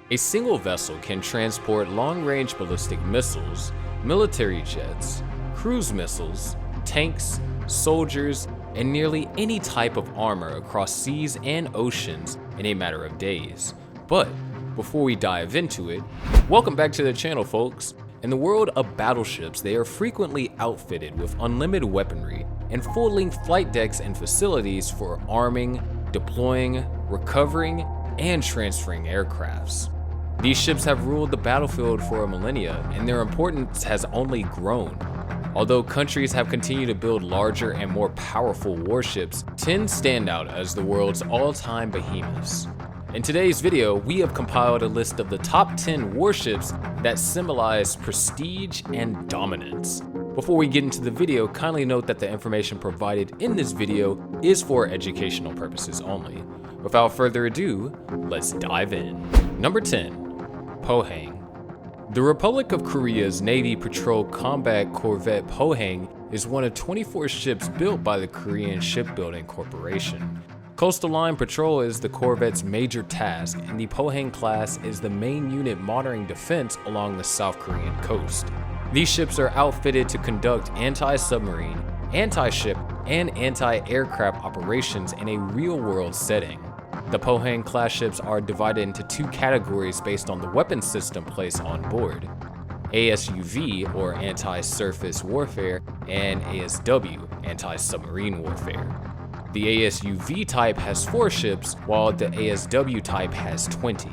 A single vessel can transport long-range ballistic missiles, military jets, cruise missiles, tanks, soldiers, and nearly any type of armor across seas and oceans in a matter of days. But before we dive into it, welcome back to the channel, folks. In the world of battleships, they are frequently outfitted with unlimited weaponry and full-length flight decks and facilities for arming, deploying, recovering, and transferring aircrafts. These ships have ruled the battlefield for a millennia, and their importance has only grown. Although countries have continued to build larger and more powerful warships, 10 stand out as the world's all-time behemoths. In today's video, we have compiled a list of the top 10 warships that symbolize prestige and dominance. Before we get into the video, kindly note that the information provided in this video is for educational purposes only. Without further ado, let's dive in. Number 10. Pohang. The Republic of Korea's Navy Patrol Combat Corvette Pohang is one of 24 ships built by the Korean Shipbuilding Corporation. Coastal line patrol is the corvette's major task, and the Pohang-Class is the main unit monitoring defense along the South Korean coast. These ships are outfitted to conduct anti-submarine, anti-ship, and anti-aircraft operations in a real-world setting. The Pohang-Class ships are divided into two categories based on the weapon system placed on board: ASUV, or anti-surface warfare, and ASW, anti-submarine warfare. The ASUV type has 4 ships, while the ASW type has 20.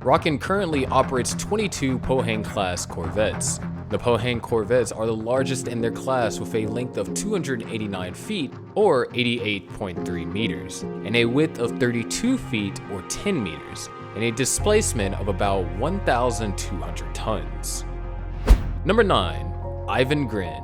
Rockin currently operates 22 Pohang-Class corvettes. The Pohang corvettes are the largest in their class, with a length of 289 feet or 88.3 meters, and a width of 32 feet or 10 meters, and a displacement of about 1,200 tons. Number 9. Ivan Grin.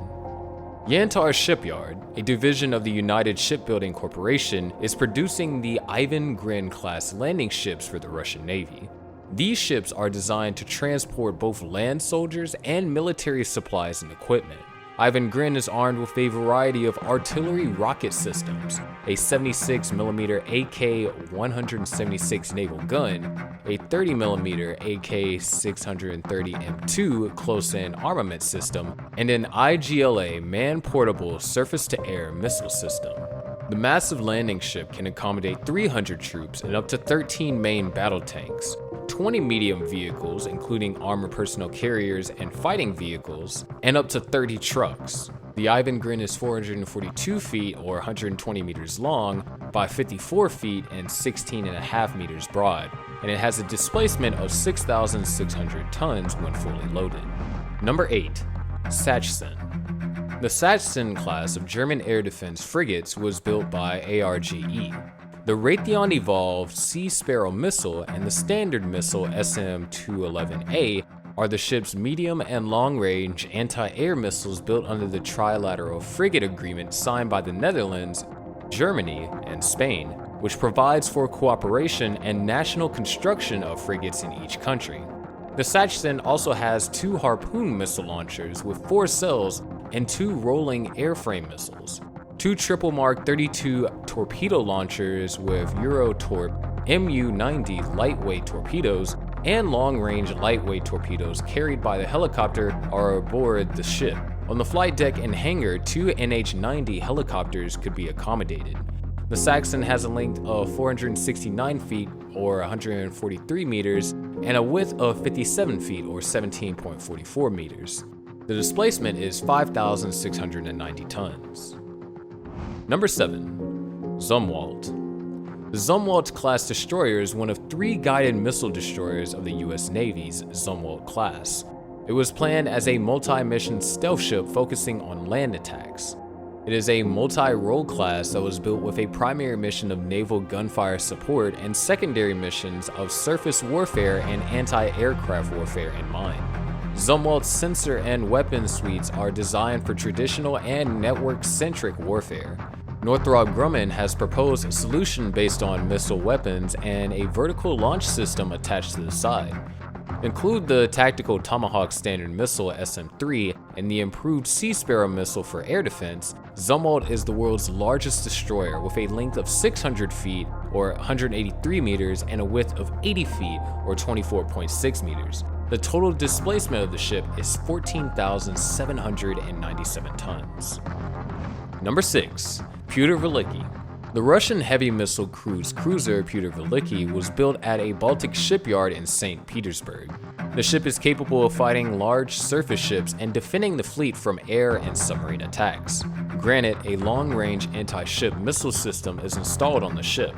Yantar Shipyard, a division of the United Shipbuilding Corporation, is producing the Ivan Grin class landing ships for the Russian Navy. These ships are designed to transport both land soldiers and military supplies and equipment. Ivan Grin is armed with a variety of artillery rocket systems, a 76mm AK-176 naval gun, a 30mm AK-630M2 close-in armament system, and an IGLA man-portable surface-to-air missile system. The massive landing ship can accommodate 300 troops and up to 13 main battle tanks, 20 medium vehicles including armored personnel carriers and fighting vehicles, and up to 30 trucks. The Ivan Grin is 442 feet or 120 meters long by 54 feet and 16.5 meters broad, and it has a displacement of 6,600 tons when fully loaded. Number 8. Sachsen. The Sachsen class of German air defense frigates was built by ARGE. The Raytheon-evolved Sea Sparrow missile and the Standard missile SM-211A are the ship's medium and long-range anti-air missiles built under the trilateral frigate agreement signed by the Netherlands, Germany, and Spain, which provides for cooperation and national construction of frigates in each country. The Sachsen also has 2 Harpoon missile launchers with 4 cells and 2 rolling airframe missiles, 2 triple Mark 32 torpedo launchers with EUROTORP MU-90 lightweight torpedoes, and long-range lightweight torpedoes carried by the helicopter are aboard the ship. On the flight deck and hangar, 2 NH-90 helicopters could be accommodated. The Sachsen has a length of 469 feet or 143 meters and a width of 57 feet or 17.44 meters. The displacement is 5,690 tons. Number 7. Zumwalt. The Zumwalt-class destroyer is one of 3 guided missile destroyers of the US Navy's Zumwalt-class. It was planned as a multi-mission stealth ship focusing on land attacks. It is a multi-role class that was built with a primary mission of naval gunfire support and secondary missions of surface warfare and anti-aircraft warfare in mind. Zumwalt's sensor and weapon suites are designed for traditional and network-centric warfare. Northrop Grumman has proposed a solution based on missile weapons and a vertical launch system attached to the side. Include the tactical Tomahawk Standard Missile SM-3 and the improved Sea Sparrow missile for air defense. Zumwalt is the world's largest destroyer with a length of 600 feet or 183 meters, and a width of 80 feet, or 24.6 meters. The total displacement of the ship is 14,797 tons. Number 6. Pyotr Veliky. The Russian heavy missile cruise cruiser Pyotr Veliky was built at a Baltic shipyard in St. Petersburg. The ship is capable of fighting large surface ships and defending the fleet from air and submarine attacks. Granted, a long-range anti-ship missile system is installed on the ship.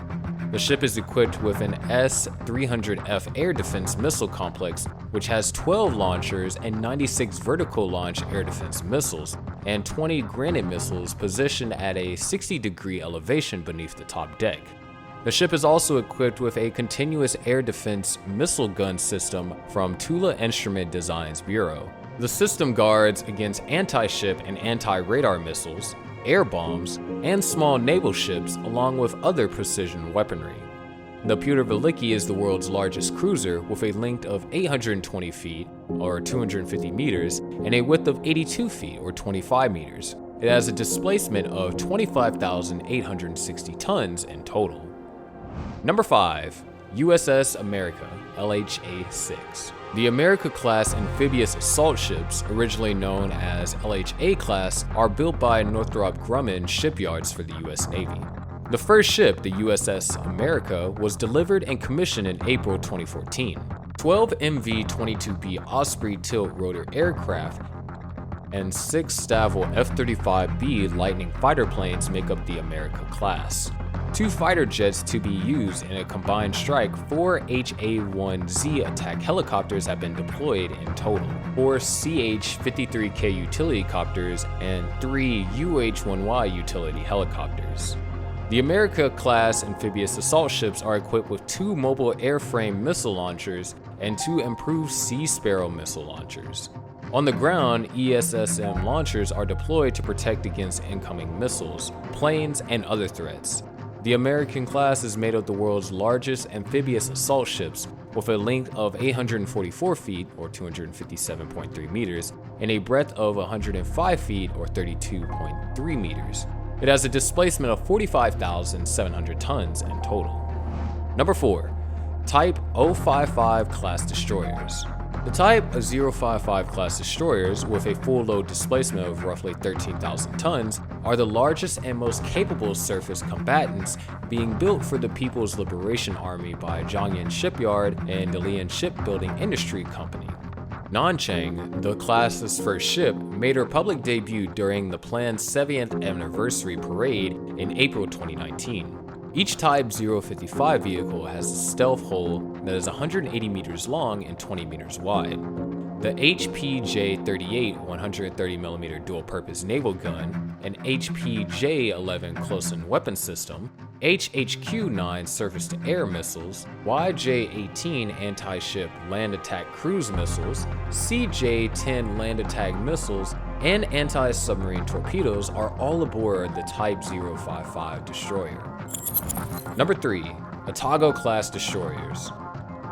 The ship is equipped with an S-300F air defense missile complex, which has 12 launchers and 96 vertical launch air defense missiles, and 20 granite missiles positioned at a 60-degree elevation beneath the top deck. The ship is also equipped with a continuous air defense missile gun system from Tula Instrument Designs Bureau. The system guards against anti-ship and anti-radar missiles, air bombs, and small naval ships, along with other precision weaponry. The Pyotr Veliky is the world's largest cruiser with a length of 820 feet, or 250 meters, and a width of 82 feet, or 25 meters. It has a displacement of 25,860 tons in total. Number 5. USS America, LHA-6. The America-class amphibious assault ships, originally known as LHA-class, are built by Northrop Grumman shipyards for the U.S. Navy. The first ship, the USS America, was delivered and commissioned in April 2014. 12 MV-22B Osprey tilt-rotor aircraft and 6 STAVEL F-35B Lightning fighter planes make up the America-class. 2 fighter jets to be used in a combined strike. 4 HA-1Z attack helicopters have been deployed in total, 4 CH-53K utility copters, and 3 UH-1Y utility helicopters. The America-class amphibious assault ships are equipped with 2 mobile airframe missile launchers and 2 improved SPARROW missile launchers. On the ground, ESSM launchers are deployed to protect against incoming missiles, planes, and other threats. The American class is made of the world's largest amphibious assault ships with a length of 844 feet, or 257.3 meters, and a breadth of 105 feet, or 32.3 meters. It has a displacement of 45,700 tons in total. Number 4. Type 055 class destroyers. The Type 055 class destroyers, with a full load displacement of roughly 13,000 tons, are the largest and most capable surface combatants being built for the People's Liberation Army by Zhangyan Shipyard and Dalian Shipbuilding Industry Company. Nanchang, the class's first ship, made her public debut during the planned 70th anniversary parade in April 2019. Each Type 055 vehicle has a stealth hull that is 180 meters long and 20 meters wide. The HPJ-38 130mm dual-purpose naval gun, an HPJ-11 close-in weapon system, HHQ-9 surface-to-air missiles, YJ-18 anti-ship land attack cruise missiles, CJ-10 land attack missiles, and anti-submarine torpedoes are all aboard the Type 055 destroyer. Number 3. ATAGO-CLASS destroyers.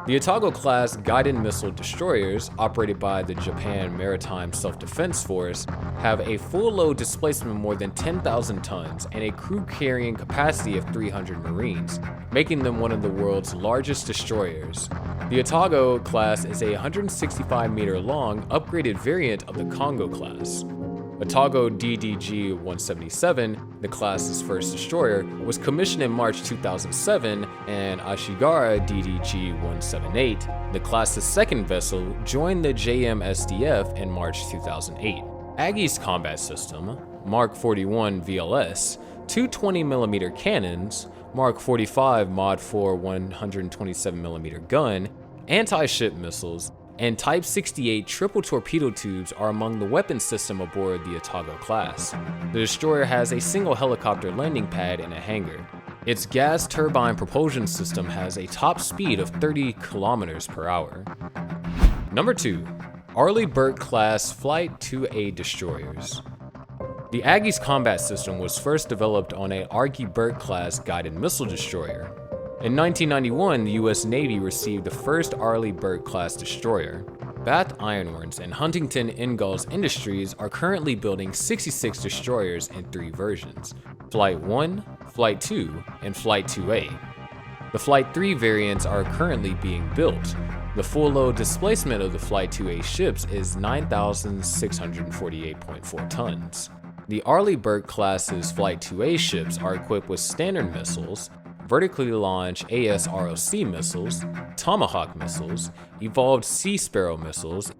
The ATAGO-class guided missile destroyers, operated by the Japan Maritime Self-Defense Force, have a full load displacement of more than 10,000 tons and a crew carrying capacity of 300 Marines, making them one of the world's largest destroyers. The ATAGO-class is a 165-meter long, upgraded variant of the Congo-class. ATAGO DDG-177, the class's first destroyer, was commissioned in March 2007, and Ashigara DDG-178, the class's second vessel, joined the JMSDF in March 2008. Aggie's combat system, Mark 41 VLS, 2 20mm cannons, Mark 45 Mod 4 127mm gun, anti-ship missiles, and Type 68 triple torpedo tubes are among the weapon system aboard the ATAGO class. The destroyer has a single helicopter landing pad and a hangar. Its gas turbine propulsion system has a top speed of 30 km per hour. Number 2. Arleigh Burke-class Flight 2A destroyers. The Aggie's combat system was first developed on a Arleigh Burke-class guided missile destroyer. In 1991, the U.S. Navy received the first Arleigh Burke-class destroyer. Bath Iron Ores and Huntington Ingalls Industries are currently building 66 destroyers in 3 versions: Flight 1, Flight 2, and Flight 2A. The Flight 3 variants are currently being built. The full load displacement of the Flight 2A ships is 9,648.4 tons. The Arleigh Burke-class's Flight 2A ships are equipped with Standard missiles, vertically launched ASROC missiles, Tomahawk missiles, evolved Sea Sparrow missiles,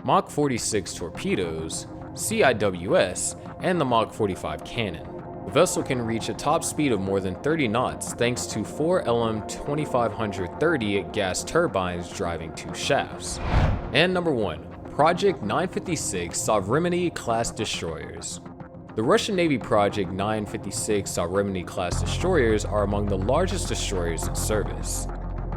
Mach 46 torpedoes, CIWS, and the Mach 45 cannon. The vessel can reach a top speed of more than 30 knots thanks to 4 LM2530 gas turbines driving 2 shafts. And number 1. Project 956 SOVREMENNY-CLASS destroyers. The Russian Navy Project 956 SOVREMENNY-CLASS destroyers are among the largest destroyers in service.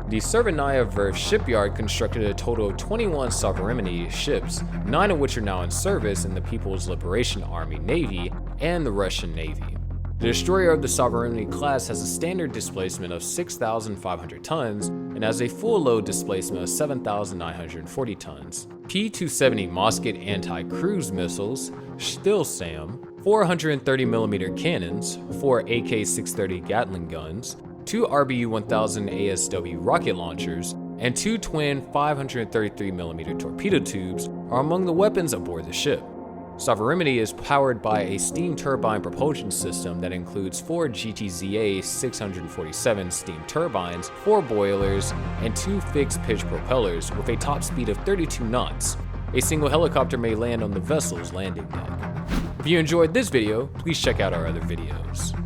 The Severnaia Verft shipyard constructed a total of 21 Sovremeny ships, 9 of which are now in service in the People's Liberation Army Navy and the Russian Navy. The destroyer of the Sovremeny-class has a standard displacement of 6,500 tons and has a full load displacement of 7,940 tons. P-270 Musket anti-cruise missiles, Stilsam, 430mm cannons, 4 AK-630 Gatling guns, 2 RBU-1000 ASW rocket launchers, and 2 twin 533mm torpedo tubes are among the weapons aboard the ship. Sovremeny is powered by a steam turbine propulsion system that includes 4 GTZA 647 steam turbines, 4 boilers, and 2 fixed-pitch propellers with a top speed of 32 knots. A single helicopter may land on the vessel's landing deck. If you enjoyed this video, please check out our other videos.